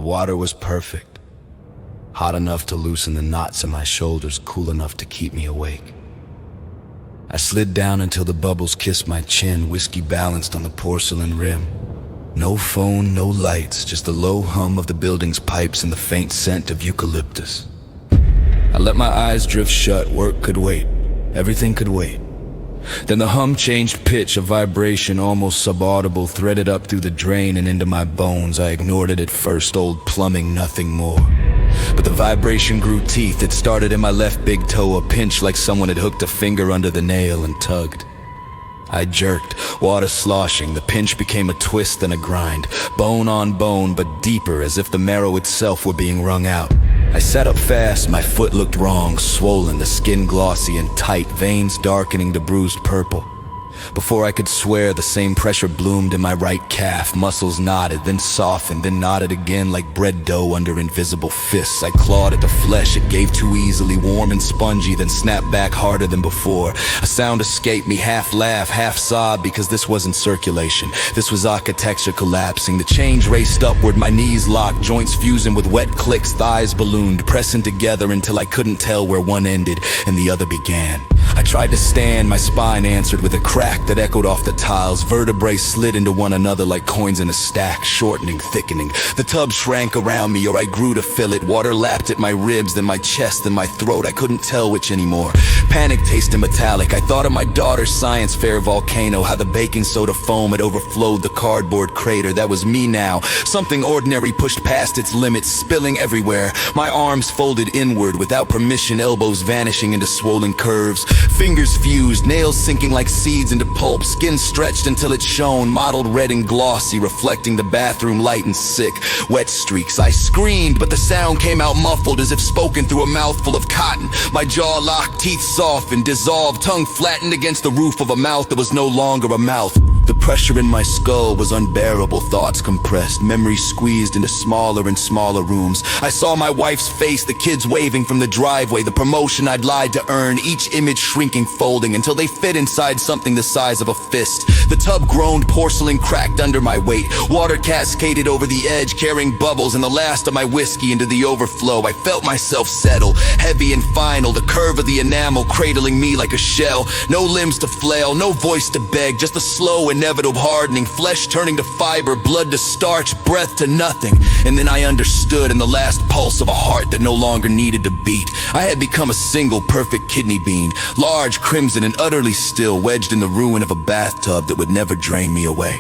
water was perfect. Hot enough to loosen the knots in my shoulders, cool enough to keep me awake. I slid down until the bubbles kissed my chin, whiskey balanced on the porcelain rim. No phone, no lights, just the low hum of the building's pipes and the faint scent of eucalyptus. I let my eyes drift shut. Work could wait. Everything could wait. Then the hum changed pitch, a vibration almost subaudible, threaded up through the drain and into my bones. I ignored it at first, old plumbing, nothing more. But the vibration grew teeth. It started in my left big toe, a pinch like someone had hooked a finger under the nail and tugged. I jerked, water sloshing. The pinch became a twist and a grind, bone on bone, but deeper, as if the marrow itself were being wrung out. I sat up fast, my foot looked wrong, swollen, the skin glossy and tight, veins darkening to bruised purple. Before I could swear, the same pressure bloomed in my right calf. Muscles knotted, then softened, then knotted again like bread dough under invisible fists. I clawed at the flesh, it gave too easily, warm and spongy, then snapped back harder than before. A sound escaped me, half laugh, half sob, because this wasn't circulation. This was architecture collapsing. The change raced upward, my knees locked, joints fusing with wet clicks, thighs ballooned, pressing together until I couldn't tell where one ended and the other began. I tried to stand, my spine answered with a crack that echoed off the tiles. Vertebrae slid into one another like coins in a stack, shortening, thickening. The tub shrank around me, or I grew to fill it. Water lapped at my ribs, then my chest, then my throat. I couldn't tell which anymore. Panic tasted metallic. I thought of my daughter's science fair volcano, how the baking soda foam had overflowed the cardboard crater. That was me now. Something ordinary pushed past its limits, spilling everywhere. My arms folded inward, without permission, elbows vanishing into swollen curves. Fingers fused, nails sinking like seeds into pulp, skin stretched until it shone, mottled red and glossy, reflecting the bathroom light and sick, wet streaks. I screamed, but the sound came out muffled, as if spoken through a mouthful of cotton. My jaw locked, teeth softened, dissolved, tongue flattened against the roof of a mouth that was no longer a mouth. The pressure in my skull was unbearable, thoughts compressed, memories squeezed into smaller and smaller rooms. I saw my wife's face, the kids waving from the driveway, the promotion I'd lied to earn, each image shrinking, folding, until they fit inside something the size of a fist. The tub groaned, porcelain cracked under my weight. Water cascaded over the edge, carrying bubbles and the last of my whiskey into the overflow. I felt myself settle, heavy and final, the curve of the enamel cradling me like a shell. No limbs to flail, no voice to beg, just the slow inevitable hardening, flesh turning to fiber, blood to starch, breath to nothing. And then I understood in the last pulse of a heart that no longer needed to beat. I had become a single perfect kidney bean, large, crimson, and utterly still, wedged in the ruin of a bathtub that would never drain me away.